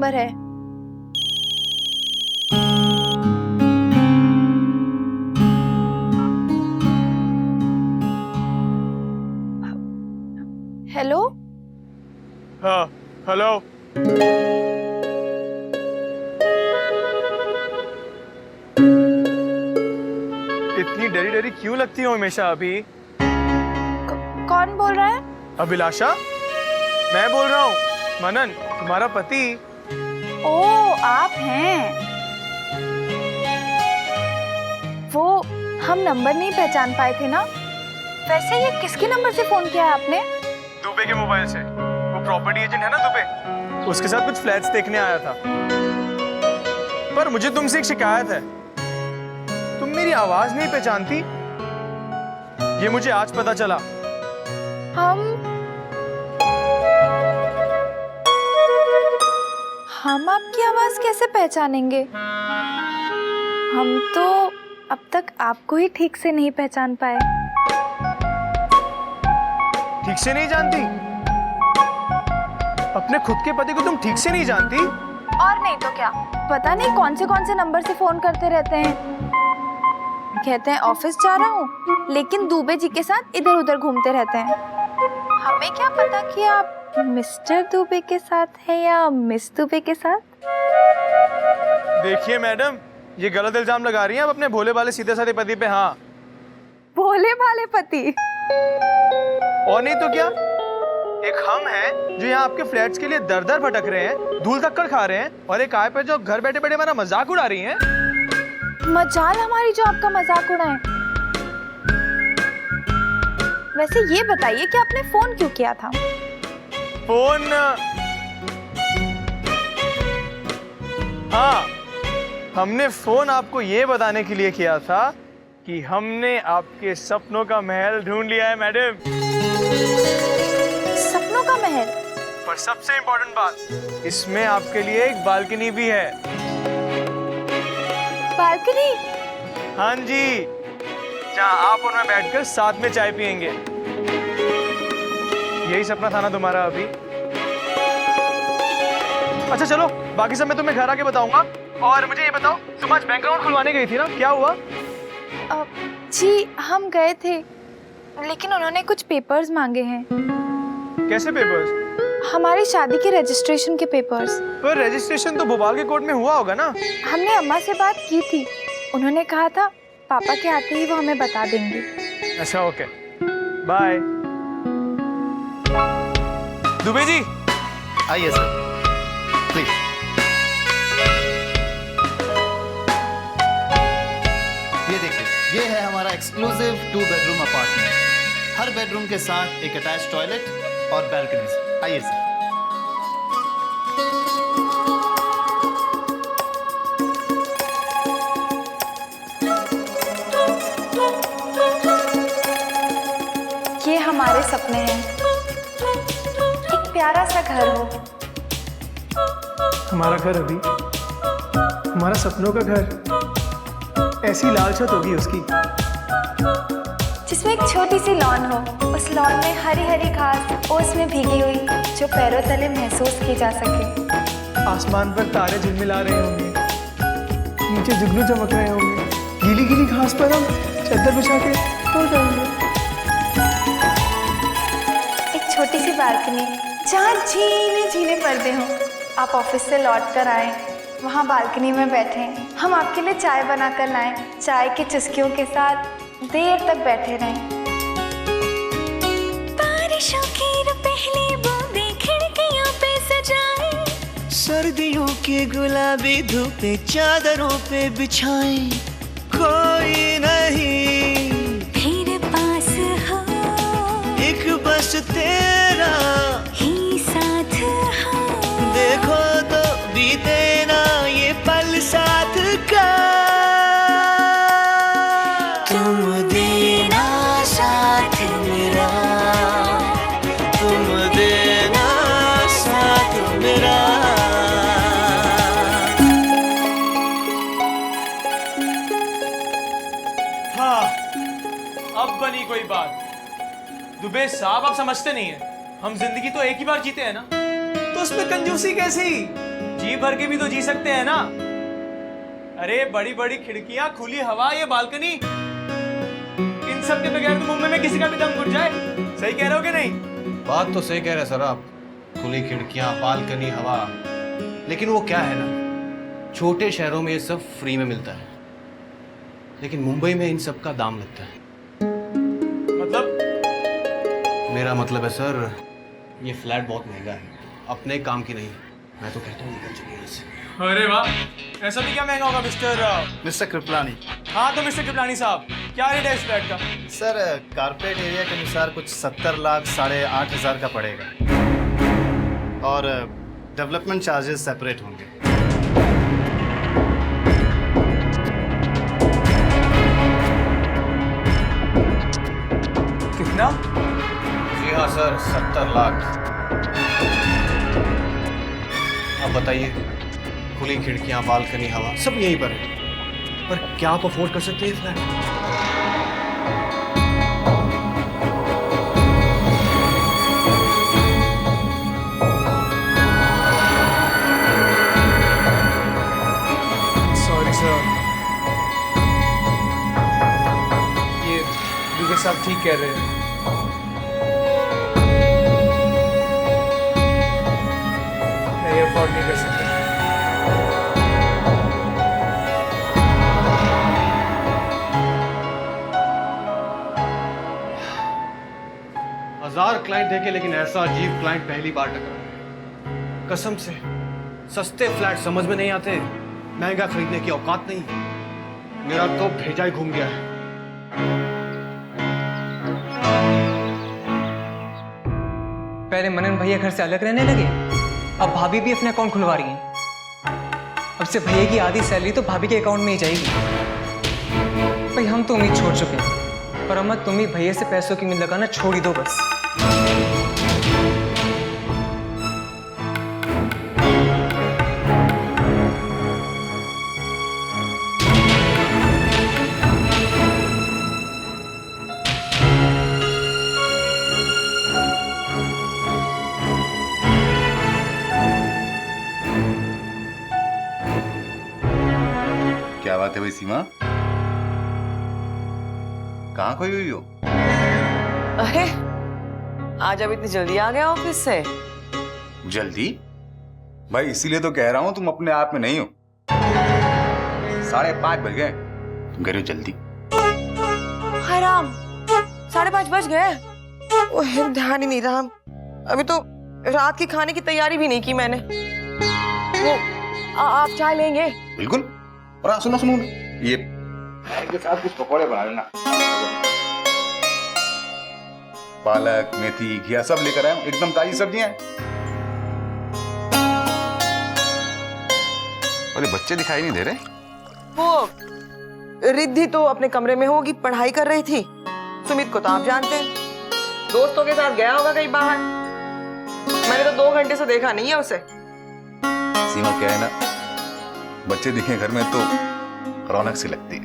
Number है? Hello? हाँ, hello. इतनी डरी डरी क्यों लगती हो हमेशा अभी? कौन बोल रहा है? अभिलाषा, मैं बोल रहा हूँ, मनन, तुम्हारा पति। ओ, आप हैं। वो हम नंबर नहीं पहचान पाए थे ना। वैसे ये किसके नंबर से फोन किया है आपने? दुबे के मोबाइल से। वो प्रॉपर्टी एजेंट है ना दुबे, उसके साथ कुछ फ्लैट्स देखने आया था। पर मुझे तुमसे एक शिकायत है, तुम मेरी आवाज नहीं पहचानती। ये मुझे आज पता चला। हम आपकी आवाज कैसे पहचानेंगे? हम तो अब तक आपको ही ठीक से नहीं पहचान पाए। ठीक से नहीं जानती? अपने खुद के पति को तुम ठीक से नहीं जानती? और नहीं तो क्या, पता नहीं कौन से नंबर से फोन करते रहते हैं। कहते हैं ऑफिस जा रहा हूँ, लेकिन दुबे जी के साथ इधर उधर घूमते रहते हैं। हमें क्या पता कि आप मिस्टर दुबे के साथ है या मिस दुबे के साथ। देखिए मैडम, ये गलत इल्जाम लगा रही हैं आप अपने भोले भाले सीधे साधे पति पे। हाँ, भोले भाले पति? और नहीं तो क्या, एक हम हैं जो यहाँ आपके फ्लैट्स के लिए दर दर भटक रहे हैं, धूल धक्कर खा रहे हैं, और एक आए पे जो घर बैठे बैठे हमारा मजाक उड़ा रही हैं। मजाल हमारी जो आपका मजाक उड़ाए। वैसे ये बताइए कि आपने फोन क्यों किया था? फोन, हाँ, हमने फोन आपको ये बताने के लिए किया था कि हमने आपके सपनों का महल ढूंढ लिया है मैडम। सपनों का महल? पर सबसे इम्पोर्टेंट बात, इसमें आपके लिए एक बालकनी भी है। बालकनी? हाँ जी, जहाँ आप और मैं बैठकर साथ में चाय पियेंगे। यही सपना था ना तुम्हारा अभी? अच्छा चलो, बाकी सब मैं तुम्हें घर आके बताऊंगा। और मुझे ये बताओ, तुम आज बैंक अकाउंट खुलवाने गई थी ना, क्या हुआ? जी हम गए थे, लेकिन उन्होंने कुछ पेपर्स मांगे हैं। कैसे पेपर्स? हमारी शादी के रजिस्ट्रेशन के पेपर्स। पर रजिस्ट्रेशन तो भोपाल के कोर्ट में हुआ होगा ना? हमने अम्मा से बात की थी, उन्होंने कहा था पापा के आते ही वो हमें बता देंगे। अच्छा ओके, बाय। दुबे जी आइए सर, प्लीज। ये देखिए, ये है हमारा एक्सक्लूसिव 2 बेडरूम अपार्टमेंट। हर बेडरूम के साथ एक अटैच टॉयलेट और बैल्कनीज। आइए सर। ये हमारे सपने हैं, एक प्यारा सा घर हो। हमारा घर अभी, हमारा सपनों का घर, ऐसी लाल छत होगी उसकी, जिसमें एक छोटी सी लॉन हो, उस लॉन में हरी हरी घास ओस में भीगी हुई, जो पैरों तले महसूस की जा सके। आसमान पर तारे झिलमिला रहे होंगे, नीचे जुगनू चमक रहे होंगे, गीली गीली घास पर हम चादर बिछा के सो जाएंगे। एक छोटी सी बालकनी जहाँ झीले झीले पर्दे हों। आप ऑफिस से लौट कर आए, वहाँ बालकनी में बैठे, हम आपके लिए चाय बना कर लाएं, चाय की चुस्कियों के साथ देर तक बैठे रहें। बारिशों की पहली बूंदें खिड़कियों पे सजाएं, सर्दियों के गुलाबी धूपे चादरों पे बिछाएं, कोई नहीं फिर पास हो, एक बस तेरा ही साथ हो। देखो तो बीते ना ये पल साथ का, तुम देना साथ मेरा, तुम देना साथ मेरा। हाँ, अब बनी कोई बात। दुबे साहब, आप समझते नहीं है, हम जिंदगी तो एक ही बार जीते हैं ना, तो उसमें कंजूसी कैसी? जी जी भर के भी तो जी सकते हैं ना। अरे बड़ी बड़ी खिड़कियां, खुली हवा, ये बालकनी, इन सब के बगैर तो मुंबई में किसी का भी दम घुट जाए। सही कह रहे हो कि नहीं? बात तो सही कह रहे हैं सर आप, खुली खिड़कियां, बालकनी, हवा, लेकिन वो क्या है ना, छोटे शहरों में ये सब फ्री में मिलता है, लेकिन मुंबई में इन सब का दाम लगता है। मतलब? मेरा मतलब है सर, ये फ्लैट बहुत महंगा है, अपने काम की नहीं। मैं तो कहता हूँ निकल चलिए यहाँ से। अरे वाह, ऐसा भी क्या महंगा होगा मिस्टर कृपलानी। हाँ तो मिस्टर कृपलानी साहब, क्या रेट है इस फ्लैट का? सर कारपेट एरिया के अनुसार कुछ 70 लाख 8,500 का पड़ेगा, और डेवलपमेंट चार्जेस सेपरेट होंगे। कितना? जी हाँ सर, 70 लाख। अब बताइए, खुली खिड़कियां, बालकनी, हवा, सब यहीं पर है, पर क्या आप अफोर्ड कर सकते हैं फ्लैट? सॉरी सर, ये दुबे साहब ठीक कह रहे हैं। मैं ये अफोर्ड नहीं कर सकता। हजार क्लाइंट देखे, लेकिन ऐसा अजीब क्लाइंट पहली बार टकरा। कसम से, सस्ते फ्लैट समझ में नहीं आते, महंगा खरीदने की औकात नहीं। मेरा तो भेजा ही घूम गया है। पहले मनन भैया घर से अलग रहने लगे, अब भाभी भी अपने अकाउंट खुलवा रही हैं। अब से भैया की आधी सैलरी तो भाभी के अकाउंट में ही जाएगी। भाई हम तो उम्मीद छोड़ चुके हैं, पर अम्मा तुम ही भैया से पैसों की उम्मीद लगाना छोड़ ही दो बस। क्या बात है भाई सीमा, कहाँ खोई हुई हो? अरे आज अब इतनी जल्दी आ गया ऑफिस से? जल्दी? भाई इसीलिए तो कह रहा हूँ तुम अपने आप में नहीं हो। 5:30 बज गए, तुम कह रहे हो जल्दी। हाय राम, 5:30 बज गए। ओह ध्यान ही नहीं रहा। अभी तो रात के खाने की तैयारी भी नहीं की मैंने। वो आप चाय लेंगे? बिल्कुल। और सुनो सुनो, ये के साथ कुछ पकौड़े बना लेना, पालक, मेथी, घिया सब लेकर आया हूं, एकदम ताजी सब्जियां हैं। अरे बच्चे दिखाई नहीं दे रहे? वो रिद्धि तो अपने कमरे में होगी, पढ़ाई कर रही थी। सुमित को तो आप जानते हैं, दोस्तों के साथ गया होगा कहीं बाहर। मैंने तो 2 घंटे से देखा नहीं है उसे। सीमा क्या है ना, बच्चे दिखे घर में तो रौनक सी लगती है।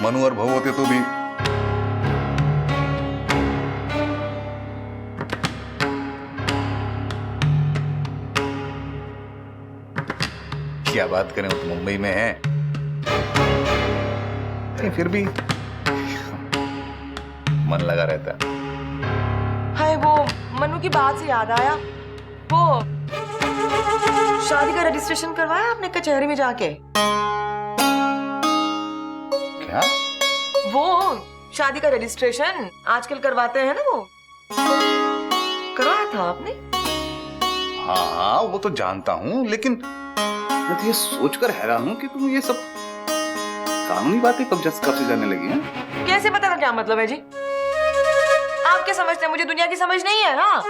मनु और भव होते तो भी क्या बात करें, तो मुंबई में है, फिर भी मन लगा रहता है। हाय वो मनु की बात से याद आया, वो शादी का रजिस्ट्रेशन करवाया आपने कचहरी में जाके? क्या? वो शादी का रजिस्ट्रेशन आजकल करवाते हैं ना, वो करवाया था आपने? हाँ हाँ वो तो जानता हूँ, लेकिन मैं तो ये सोचकर हैरान हूँ कि तुम ये सब कानूनी बातें कब से जानने लगी हैं? कैसे पता था? क्या मतलब है जी? आप क्या समझते हैं मुझे दुनिया की समझ नहीं है? हाँ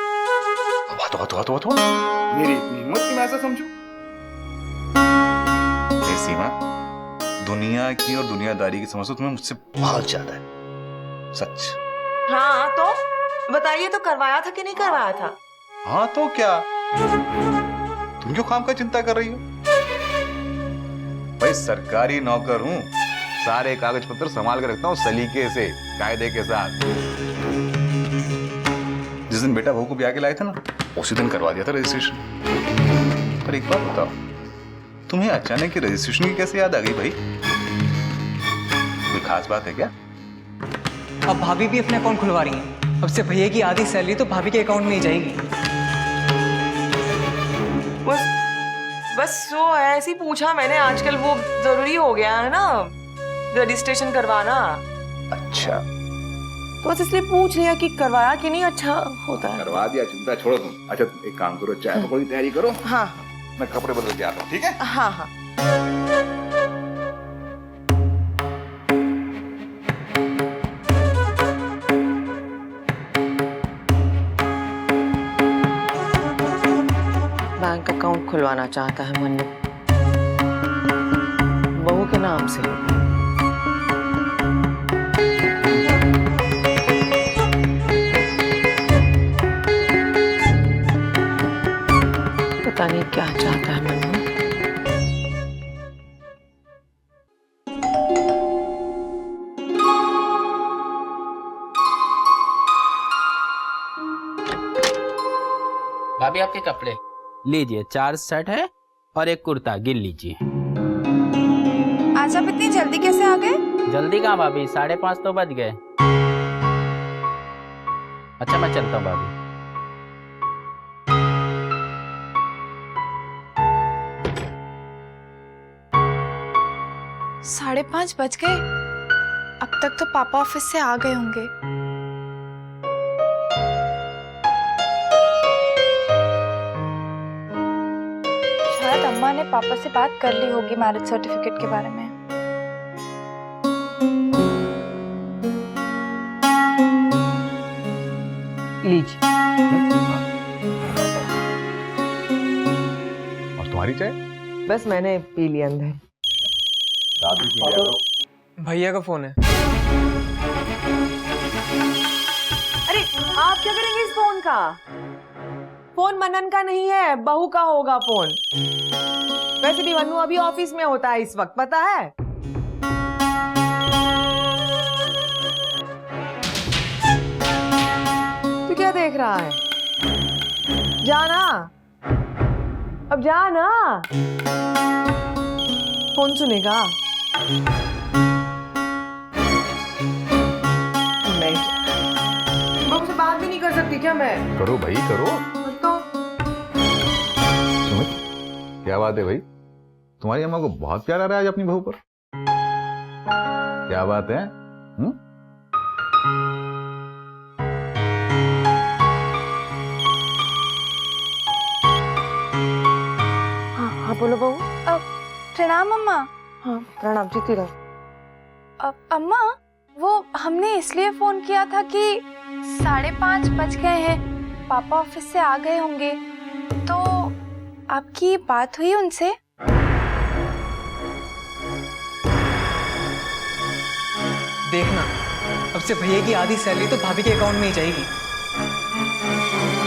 तो मेरी इतनी हिम्मत कि मैं ऐसा समझूं? सीमा, दुनिया की और दुनियादारी की समझ तो तुम्हें मुझसे बहुत ज्यादा है, सच। हाँ तो बताइए, तो करवाया था कि नहीं करवाया था? हाँ तो क्या, तुम क्यों काम का चिंता कर रही हो? भाई सरकारी नौकर हूँ, सारे कागज पत्र संभाल कर रखता हूँ सलीके से, कायदे के साथ। जिस दिन बेटा बहू को ब्याह के लाए थे ना, उसी दिन करवा दिया था रजिस्ट्रेशन। पर एक बात बताओ, तुम्हें अचानक की रजिस्ट्रेशन की कैसे याद आ गई भाई? कोई खास बात है क्या? अब भाभी भी अपना अकाउंट खुलवा रही हैं। अब से भैया की आधी सैलरी तो भाभी के अकाउंट में ही जाएगी। बस वो ऐसे ही पूछा मैंने, आजकल वो जरूरी हो गया है ना रजिस्ट्रेशन करवाना। अच्छा, तो बस इसलिए पूछ लिया कि करवाया कि नहीं, अच्छा होता है। करवा दिया, चिंता छोड़ो तुम। अच्छा तुम एक काम करो, चाय पकौड़ी की तैयारी करो। हाँ मैं कपड़े बदल के आता हूँ, ठीक है? हाँ हाँ। बैंक अकाउंट खुलवाना चाहता है मन्नू, बहू के नाम से। पता नहीं क्या चाहता है मन्नू। भाभी आपके कपड़े लीजिए, 4 शर्ट है और एक कुर्ता, गिन लीजिए। आज आप इतनी जल्दी कैसे आ गए? जल्दी कहाँ भाभी, 5:30 तो बज गए। अच्छा मैं चलता हूँ भाभी। 5:30 बज गए। अब तक तो पापा ऑफिस से आ गए होंगे। शायद अम्मा ने पापा से बात कर ली होगी मैरिज सर्टिफिकेट के बारे में। लीजिए। और तुम्हारी चाय? बस मैंने पी ली अंदर। भैया का फोन है। अरे आप क्या करेंगे इस फोन का? फोन मनन का नहीं है, बहू का होगा फोन। वैसे भी मन्नू अभी ऑफिस में होता है इस वक्त, पता है? तू क्या देख रहा है? जाना, अब जाना। फोन सुनेगा? नहीं, बहू से बात भी नहीं कर सकती क्या मैं? करो भाई करो। तो सुमित, क्या बात है भाई? तुम्हारी अम्मा को बहुत प्यार आ रहा है आज अपनी बहू पर। क्या बात है? हाँ हाँ बोलो बहू। प्रणाम अम्मा। हाँ प्रणाम, जीती रहो। अम्मा, वो हमने इसलिए फोन किया था कि 5:30 बज गए हैं, पापा ऑफिस से आ गए होंगे, तो आपकी बात हुई उनसे? देखना, अब से भैया की आधी सैलरी तो भाभी के अकाउंट में ही जाएगी।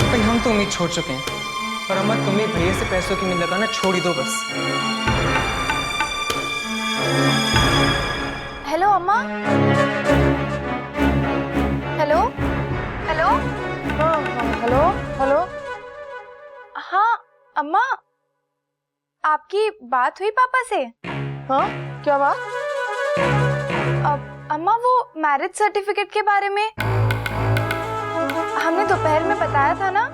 भाई हम तो उम्मीद छोड़ चुके हैं, पर अम्मा तुम्हें भैया से पैसों की उम्मीद लगाना छोड़ ही दो बस। हेलो अम्मा। Hello hello. हाँ हाँ हेलो हेलो। हाँ अम्मा, आपकी बात हुई पापा से? हाँ क्या बात? अम्मा वो मैरिज सर्टिफिकेट के बारे में हमने दोपहर में बताया था ना।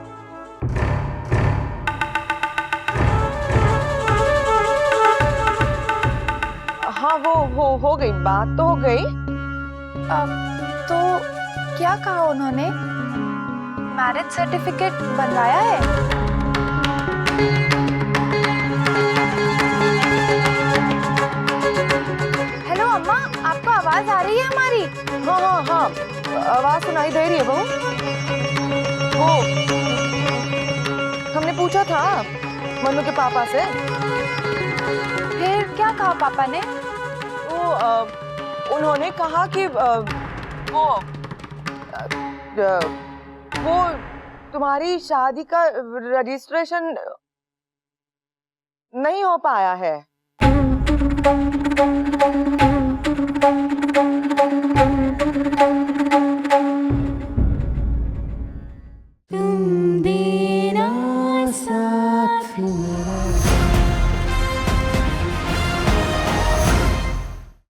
हाँ वो हो गई, बात तो हो गई। तो क्या कहा उन्होंने? मैरिज सर्टिफिकेट बनवाया है? हेलो अम्मा, आपको आवाज आ रही है हमारी? हाँ हाँ हाँ, आवाज सुनाई दे रही है बहू। वो हमने पूछा था मन्नू के पापा से। फिर क्या कहा पापा ने? उन्होंने कहा कि वो तुम्हारी शादी का रजिस्ट्रेशन नहीं हो पाया है। तुम देना साथ मेरा।